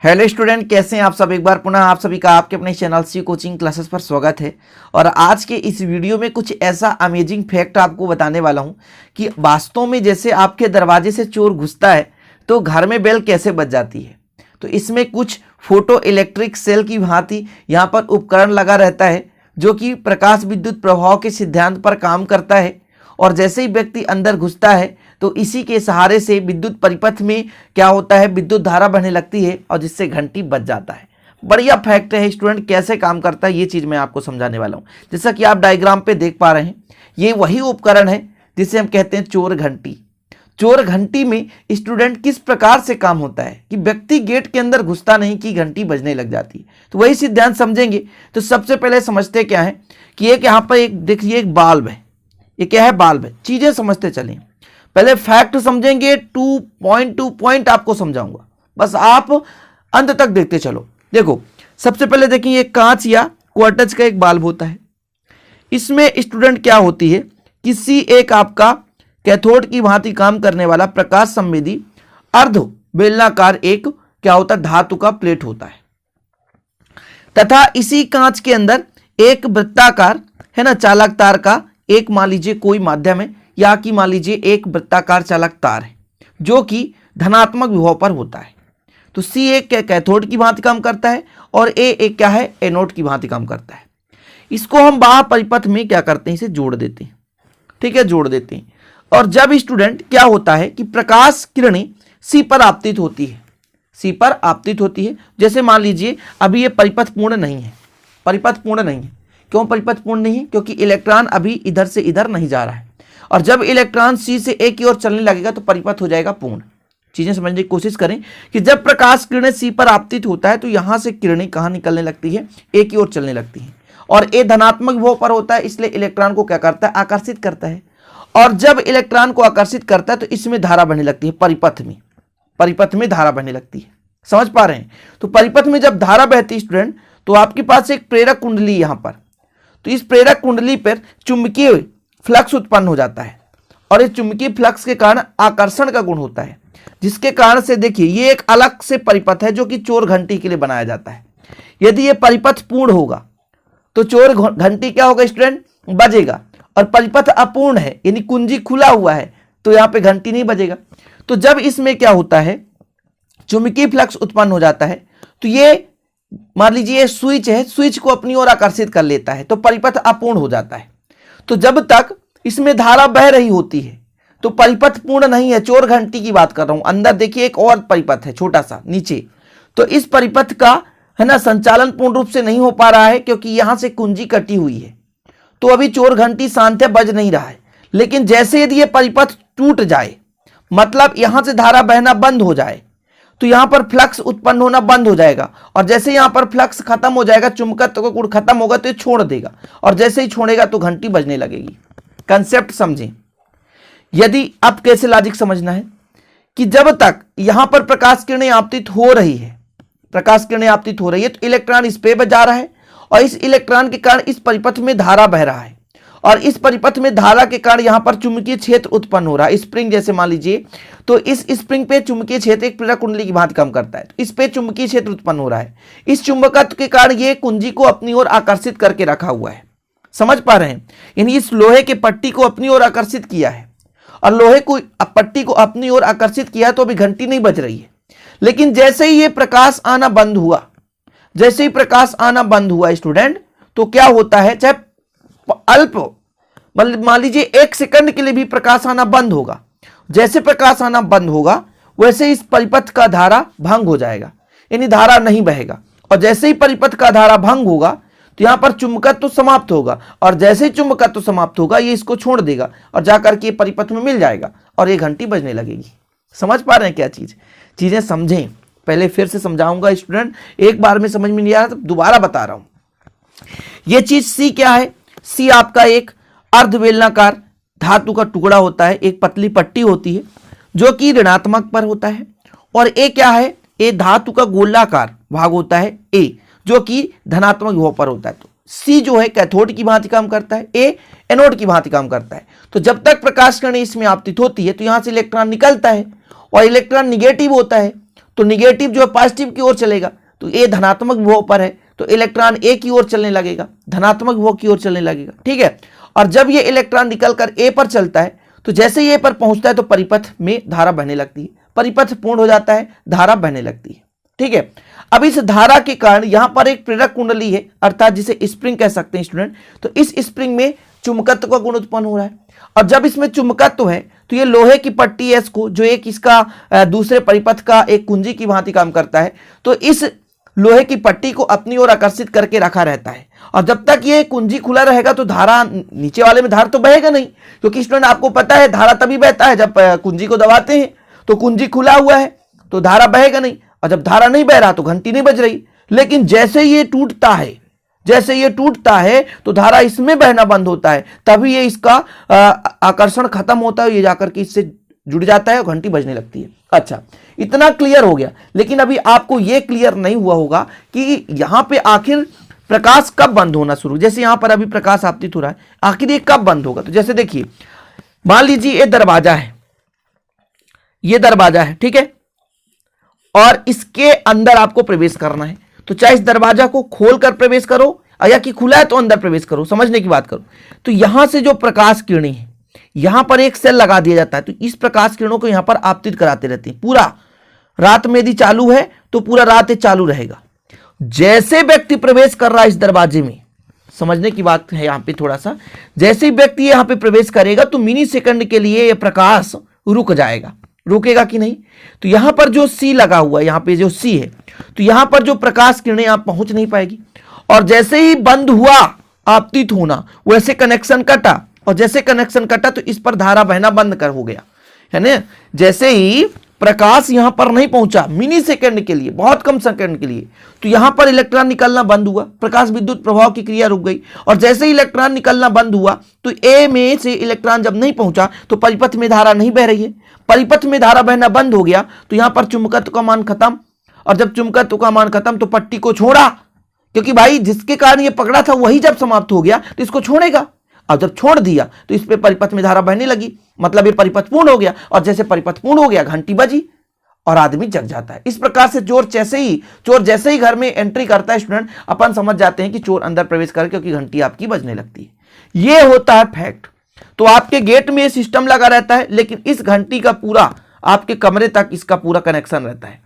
Hello student, कैसे हैं आप सब। एक बार पुनः आप सभी का आपके अपने चैनल सी कोचिंग क्लासेस पर स्वागत है। और आज के इस वीडियो में कुछ ऐसा अमेजिंग फैक्ट आपको बताने वाला हूं कि वास्तव में जैसे आपके दरवाजे से चोर घुसता है तो घर में बेल कैसे बज जाती है। तो इसमें कुछ फोटो इलेक्ट्रिक सेल की भांति यहाँ पर उपकरण लगा रहता है जो कि प्रकाश विद्युत प्रभाव के सिद्धांत पर काम करता है। और जैसे ही व्यक्ति अंदर घुसता है तो इसी के सहारे से विद्युत परिपथ में क्या होता है, विद्युत धारा बहने लगती है और जिससे घंटी बज जाता है। बढ़िया फैक्ट है स्टूडेंट, कैसे काम करता है ये चीज़ मैं आपको समझाने वाला हूँ। जैसा कि आप डायग्राम पे देख पा रहे हैं, ये वही उपकरण है जिसे हम कहते हैं चोर घंटी। चोर घंटी में स्टूडेंट किस प्रकार से काम होता है कि व्यक्ति गेट के अंदर घुसता नहीं कि घंटी बजने लग जाती है। तो वही सिद्धांत समझेंगे। तो सबसे पहले समझते क्या है कि एक यहाँ पर एक देखिए एक बाल्ब है। ये क्या है? बाल्ब है। चीजें समझते चलें। पहले फैक्ट समझेंगे, टू पॉइंट आपको समझाऊंगा, बस आप अंत तक देखते चलो। देखो सबसे पहले देखिए, ये कांच या क्वार्टज का एक बाल्ब होता है। इसमें स्टूडेंट क्या होती है, किसी एक आपका कैथोड की भांति काम करने वाला प्रकाश संवेदी अर्ध बेलनाकार एक क्या होता है, धातु का प्लेट होता है। तथा इसी कांच के अंदर एक वृत्ताकार है ना चालक तार का एक मान लीजिए कोई माध्यम है, या कि मान लीजिए एक वृत्ताकार चालक तार है जो कि धनात्मक विभव पर होता है। तो सी एक कैथोड की भांति काम करता है और ए एक क्या है, एनोड की भांति काम करता है। इसको हम बाह्य परिपथ में क्या करते हैं, इसे जोड़ देते हैं। ठीक है, जोड़ देते हैं। और जब स्टूडेंट क्या होता है कि प्रकाश किरणें सी पर आपतित होती है, सी पर आपतित होती है। जैसे मान लीजिए अभी ये परिपथ पूर्ण नहीं है, परिपथ पूर्ण नहीं है। क्यों परिपथ पूर्ण नहीं है? क्योंकि इलेक्ट्रॉन अभी इधर से इधर नहीं जा रहा है। और जब इलेक्ट्रॉन सी से ए की ओर चलने लगेगा तो परिपथ हो जाएगा पूर्ण। चीजें समझने की कोशिश करें कि जब प्रकाश किरणें सी पर आपतित होता है तो यहां से किरणें कहां निकलने लगती है, ए की ओर चलने लगती है। और ए धनात्मक विभव पर होता है, इसलिए इलेक्ट्रॉन को क्या करता है, आकर्षित करता है। और जब इलेक्ट्रॉन को आकर्षित करता है तो इसमें धारा बहने लगती है, परिपथ में, परिपथ में धारा बहने लगती है। समझ पा रहे हैं? तो परिपथ में जब धारा बहती है स्टूडेंट, तो आपके पास एक प्रेरक कुंडली यहां पर, तो इस प्रेरक कुंडली पर चुंबकीय फ्लक्स उत्पन्न हो जाता है। और इस चुंबकीय फ्लक्स के कारण आकर्षण का गुण होता है, जिसके कारण से देखिए ये एक अलग से परिपथ है जो कि चोर घंटी के लिए बनाया जाता है। यदि ये परिपथ पूर्ण होगा तो चोर घंटी क्या होगा स्टूडेंट, बजेगा। और परिपथ अपूर्ण है यानी कुंजी खुला हुआ है तो यहां पे घंटी नहीं बजेगा। तो जब इसमें क्या होता है, चुंबकीय फ्लक्स उत्पन्न हो जाता है तो ये मान लीजिए स्विच है, स्विच को अपनी ओर आकर्षित कर लेता है तो परिपथ अपूर्ण हो जाता है। तो जब तक इसमें धारा बह रही होती है तो परिपथ पूर्ण नहीं है। चोर घंटी की बात कर रहा हूं। अंदर देखिए एक और परिपथ है छोटा सा नीचे, तो इस परिपथ का है ना संचालन पूर्ण रूप से नहीं हो पा रहा है क्योंकि यहां से कुंजी कटी हुई है। तो अभी चोर घंटी शांत है, बज नहीं रहा है। लेकिन जैसे यदि ये परिपथ टूट जाए, मतलब यहां से धारा बहना बंद हो जाए, तो यहां पर फ्लक्स उत्पन्न होना बंद हो जाएगा। और जैसे यहां पर फ्लक्स खत्म हो जाएगा, चुंबकत्व का गुण खत्म होगा तो ये छोड़ देगा। और जैसे ही छोड़ेगा तो घंटी बजने लगेगी। कंसेप्ट समझें। यदि अब कैसे लॉजिक समझना है कि जब तक यहां पर प्रकाश किरणें आपतित हो रही है, प्रकाश किरणें आपतित हो रही है तो इलेक्ट्रॉन इस पे जा रहा है और इस इलेक्ट्रॉन के कारण इस परिपथ में धारा बह रहा है। और इस परिपथ में धारा के कारण यहां पर चुंबकीय क्षेत्र उत्पन्न हो रहा है। स्प्रिंग जैसे मान लीजिए, तो इस स्प्रिंग पे चुंबकीय क्षेत्र एक प्रेरक कुंडली की भांति काम करता है, तो इस पे चुंबकीय क्षेत्र उत्पन्न हो रहा है। इस चुंबकत्व के कारण ये कुंजी को अपनी ओर आकर्षित करके रखा हुआ है। समझ पा रहे हैं? यानी इस लोहे के पट्टी को अपनी ओर आकर्षित किया है और लोहे को पट्टी को अपनी ओर आकर्षित किया तो अभी घंटी नहीं बज रही है। लेकिन जैसे ही ये प्रकाश आना बंद हुआ, जैसे ही प्रकाश आना बंद हुआ स्टूडेंट, तो क्या होता है, चाहे अल्प मतलब मान लीजिए 1 सेकंड के लिए भी प्रकाश आना बंद होगा। जैसे प्रकाश आना बंद होगा वैसे इस परिपथ का धारा भंग हो जाएगा, यानी धारा नहीं बहेगा। और जैसे ही परिपथ का धारा भंग होगा तो यहां पर चुंबकत्व तो समाप्त होगा। और जैसे ही चुंबकत्व तो समाप्त होगा ये इसको छोड़ देगा और जाकर के परिपथ में मिल जाएगा और ये घंटी बजने लगेगी। समझ पा रहे हैं क्या चीज? चीजें समझें। पहले फिर से समझाऊंगा स्टूडेंट, एक बार में समझ में नहीं आ रहा तो दोबारा बता रहा हूं। ये चीज सी क्या है? सी आपका एक अर्धबेलनाकार धातु का टुकड़ा होता है, एक पतली पट्टी होती है जो कि ऋणात्मक पर होता है। और ए क्या है? ए धातु का गोलाकार भाग होता है, ए जो कि धनात्मक विभव पर होता है। तो सी जो है कैथोड की भांति काम करता है, ए एनोड की भांति काम करता है। तो जब तक प्रकाश किरणें इसमें आपतित होती है तो यहां से इलेक्ट्रॉन निकलता है और इलेक्ट्रॉन निगेटिव होता है तो निगेटिव जो है पॉजिटिव की ओर चलेगा, तो ए धनात्मक विभव पर है तो इलेक्ट्रॉन ए की ओर चलने लगेगा, धनात्मक विभव की ओर चलने लगेगा। ठीक है, और जब ये इलेक्ट्रॉन निकलकर ए पर चलता है तो जैसे ही ए पर पहुंचता है तो परिपथ में धारा बहने लगती है, परिपथ पूर्ण हो जाता है, धारा बहने लगती है। ठीक है, अब इस धारा के कारण यहां पर एक प्रेरक कुंडली है, अर्थात जिसे स्प्रिंग कह सकते हैं स्टूडेंट। तो इस स्प्रिंग में चुंबकत्व का गुण उत्पन्न हो रहा है, और जब इसमें चुंबकत्व है तो ये लोहे की पट्टी एस को, जो एक इसका दूसरे परिपथ का एक कुंजी की भांति काम करता है, तो इस लोहे की पट्टी को अपनी ओर आकर्षित करके रखा रहता है। और जब तक ये कुंजी खुला रहेगा तो धारा, नीचे वाले में धारा तो बहेगा नहीं, क्योंकि स्टूडेंट आपको पता है धारा तभी बहता है जब कुंजी को दबाते हैं, तो कुंजी खुला हुआ है तो धारा बहेगा नहीं, और जब धारा नहीं बह रहा तो घंटी नहीं बज रही। लेकिन जैसे ये टूटता है, जैसे ये टूटता है तो धारा इसमें बहना बंद होता है, तभी ये इसका आकर्षण खत्म होता है, ये जाकर के इससे जुड़ जाता है और घंटी बजने लगती है। अच्छा, इतना क्लियर हो गया। लेकिन अभी आपको ये क्लियर नहीं हुआ होगा कि यहां पे आखिर प्रकाश कब बंद होना शुरू, जैसे यहां पर अभी प्रकाश आपतित हो रहा है, आखिर ये कब बंद होगा। तो जैसे देखिए, मान लीजिए ये दरवाजा है, ये दरवाजा है, ठीक है, और इसके अंदर आपको प्रवेश करना है, तो चाहे इस दरवाजा को खोलकर प्रवेश करो या कि खुला है तो अंदर प्रवेश करो, समझने की बात करो। तो यहां से जो प्रकाश किरणें हैं, यहां पर एक सेल लगा दिया जाता है, तो इस प्रकाश किरणों को यहां पर आपतित कराते रहते हैं। पूरा रात में यदि चालू है तो पूरा रात ये चालू रहेगा। जैसे व्यक्ति प्रवेश कर रहा है इस दरवाजे में, समझने की बात है यहां पे थोड़ा सा, जैसे ही व्यक्ति यहां पे प्रवेश करेगा तो मिनी सेकंड के लिए यह प्रकाश रुक जाएगा। रुकेगा कि नहीं, तो यहां पर जो सी लगा हुआ है, यहां पे जो सी है, तो यहां पर जो प्रकाश किरणें आप पहुंच नहीं पाएगी। और जैसे ही बंद हुआ आपतित होना, वैसे कनेक्शन कटा, और जैसे कनेक्शन कटा तो इस पर धारा बहना बंद कर हो गया, है ना। जैसे ही प्रकाश यहां पर नहीं पहुंचा मिनी सेकंड के लिए, बहुत कम सेकंड के लिए, तो यहां पर इलेक्ट्रॉन निकलना बंद हुआ, प्रकाश विद्युत प्रभाव की क्रिया रुक गई। और जैसे ही इलेक्ट्रॉन निकलना बंद हुआ तो ए में से इलेक्ट्रॉन जब नहीं पहुंचा तो परिपथ में धारा नहीं बह रही है, परिपथ में धारा बहना बंद हो गया, तो यहां पर चुंबकत्व का मान खत्म। और जब चुंबकत्व का मान खत्म तो पट्टी को छोड़ा, क्योंकि भाई जिसके कारण ये पकड़ा था वही जब समाप्त हो गया तो इसको छोड़ेगा। अब जब छोड़ दिया तो इस पे परिपथ में धारा बहने लगी, मतलब ये परिपथ पूर्ण हो गया, और जैसे परिपथ पूर्ण हो गया घंटी बजी और आदमी जग जाता है। इस प्रकार से चोर जैसे ही घर में एंट्री करता है स्टूडेंट, अपन समझ जाते हैं कि चोर अंदर प्रवेश कर, क्योंकि घंटी आपकी बजने लगती है। ये होता है फैक्ट। तो आपके गेट में सिस्टम लगा रहता है, लेकिन इस घंटी का पूरा आपके कमरे तक इसका पूरा कनेक्शन रहता है।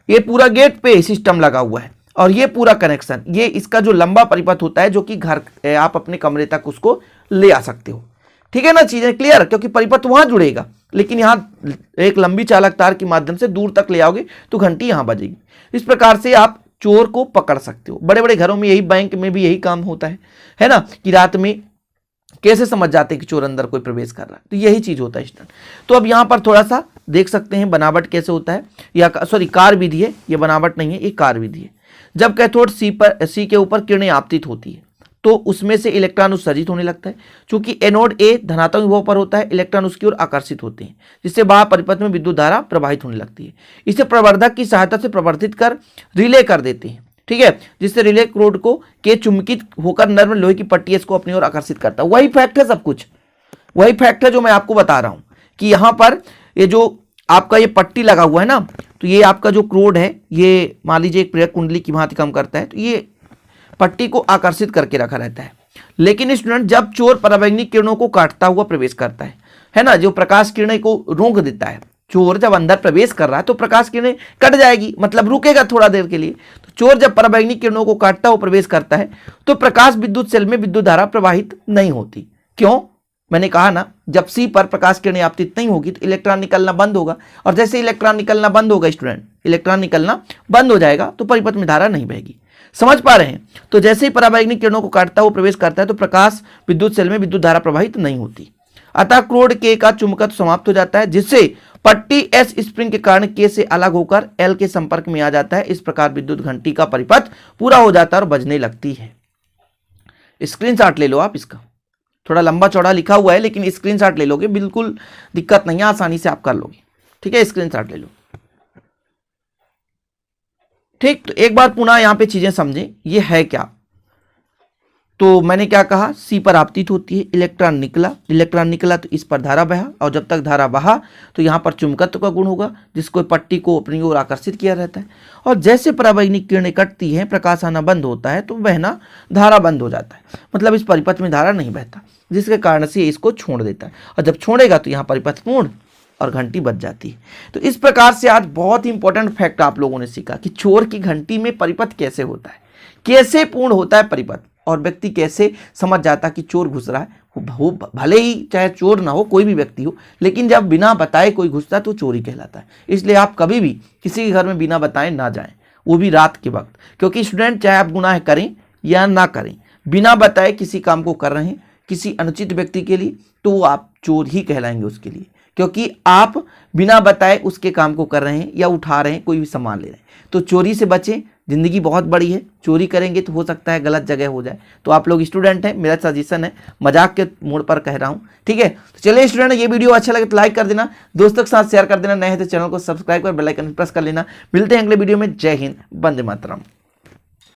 ये पूरा गेट पे सिस्टम लगा हुआ है, और ये पूरा कनेक्शन, ये इसका जो लंबा परिपथ होता है, जो कि घर आप अपने कमरे तक उसको ले आ सकते हो। ठीक है ना, चीजें क्लियर, क्योंकि परिपथ वहां जुड़ेगा, लेकिन यहां एक लंबी चालक तार के माध्यम से दूर तक ले आओगे तो घंटी यहां बजेगी। इस प्रकार से आप चोर को पकड़ सकते हो। बड़े बड़े घरों में यही, बैंक में भी यही काम होता है ना, कि रात में कैसे समझ जाते हैं कि चोर अंदर कोई प्रवेश कर रहा है, तो यही चीज होता है स्टूडेंट। तो अब यहां पर थोड़ा सा देख सकते हैं बनावट कैसे होता है, या सॉरी कार विधि है, ये बनावट नहीं है, ये कार विधि है। जब कैथोड सी के ऊपर किरणें आपतित होती है तो उसमें से इलेक्ट्रॉन उत्सर्जित होने लगता है। चूंकि एनोड ए धनात्मक विभव पर होता है, इलेक्ट्रॉन उसकी ओर आकर्षित होते हैं, जिससे बाह्य परिपथ में विद्युत धारा प्रवाहित होने लगती है। इसे प्रवर्धक की सहायता से प्रवर्धित कर रिले कर देते हैं, ठीक है, जिससे रिले रोड को के चुंबकित होकर नर्म लोहे की पट्टी इसको अपनी ओर आकर्षित करता है। वही फैक्ट है, सब कुछ वही फैक्ट है जो मैं आपको बता रहा हूं कि यहां पर ये जो आपका ये पट्टी लगा हुआ है ना, तो ये आपका जो क्रोड है, ये मान लीजिए एक प्रेरक कुंडली की भांति काम करता है, तो ये पट्टी को आकर्षित करके रखा रहता है। लेकिन स्टूडेंट जब चोर पराबैंगनी किरणों को काटता हुआ प्रवेश करता है ना, जो प्रकाश किरणें को रोक देता है, चोर जब अंदर प्रवेश कर रहा है तो प्रकाश किरणें कट जाएगी, मतलब रुकेगा थोड़ा देर के लिए। तो चोर जब पराबैंगनी किरणों को काटता हुआ प्रवेश करता है तो प्रकाश विद्युत सेल में विद्युत धारा प्रवाहित नहीं होती। क्यों? मैंने कहा ना, जब सी पर प्रकाश किरणें आपतित नहीं होगी तो इलेक्ट्रॉन निकलना बंद होगा, और जैसे इलेक्ट्रॉन निकलना बंद होगा स्टूडेंट, इलेक्ट्रॉन निकलना बंद हो जाएगा तो परिपथ में धारा नहीं बहेगी। समझ पा रहे हैं? तो जैसे ही पराबैंगनी किरणों को काटता हुआ प्रवेश करता है तो प्रकाश विद्युत सेल में विद्युत धारा प्रवाहित नहीं होती, अतः क्रोड के का चुंबकत्व समाप्त हो जाता है, जिससे पट्टी एस स्प्रिंग के कारण के से अलग होकर एल के संपर्क में आ जाता है। इस प्रकार विद्युत घंटी का परिपथ पूरा हो जाता है और बजने लगती है। स्क्रीनशॉट ले लो आप इसका, थोड़ा लंबा चौड़ा लिखा हुआ है, लेकिन स्क्रीनशॉट ले लोगे, बिल्कुल दिक्कत नहीं है, आसानी से आप कर लोगे। ठीक है, स्क्रीनशॉट ले लो। ठीक, तो एक बार पुनः यहां पे चीजें समझें, ये है क्या। तो मैंने क्या कहा, सी पर आपतित होती है, इलेक्ट्रॉन निकला तो इस पर धारा बहा, और जब तक धारा बहा तो यहाँ पर चुंबकत्व का गुण होगा जिसको पट्टी को अपनी ओर आकर्षित किया रहता है। और जैसे पराबैंगनी किरणें कटती हैं, प्रकाश आना बंद होता है तो बहना, धारा बंद हो जाता है, मतलब इस परिपथ में धारा नहीं बहता, जिसके कारण से इसको छोड़ देता है, और जब छोड़ेगा तो यहाँ परिपथ पूर्ण और घंटी बज जाती है। तो इस प्रकार से आज बहुत ही इंपॉर्टेंट फैक्ट आप लोगों ने सीखा कि चोर की घंटी में परिपथ कैसे होता है, कैसे पूर्ण होता है परिपथ, और व्यक्ति कैसे समझ जाता कि चोर घुस रहा है। वो भले ही चाहे चोर ना हो, कोई भी व्यक्ति हो, लेकिन जब बिना बताए कोई घुसता है तो चोरी कहलाता है। इसलिए आप कभी भी किसी के घर में बिना बताए ना जाएं, वो भी रात के वक्त, क्योंकि स्टूडेंट चाहे आप गुनाह करें या ना करें, बिना बताए किसी काम को कर रहे हैं किसी अनुचित व्यक्ति के लिए, तो वो आप चोर ही कहलाएंगे उसके लिए, क्योंकि आप बिना बताए उसके काम को कर रहे हैं या उठा रहे हैं, कोई भी सामान ले रहे हैं। तो चोरी से बचें, जिंदगी बहुत बड़ी है, चोरी करेंगे तो हो सकता है गलत जगह हो जाए। तो आप लोग स्टूडेंट हैं, मेरा सजेशन है, मजाक के मोड पर कह रहा हूं, ठीक है। तो चलिए स्टूडेंट, ये वीडियो अच्छा लगे तो लाइक कर देना, दोस्तों के साथ शेयर कर देना, नए हैं तो चैनल को सब्सक्राइब कर बेल आइकन प्रेस कर लेना। मिलते हैं अगले वीडियो में। जय हिंद, वंदे मातरम।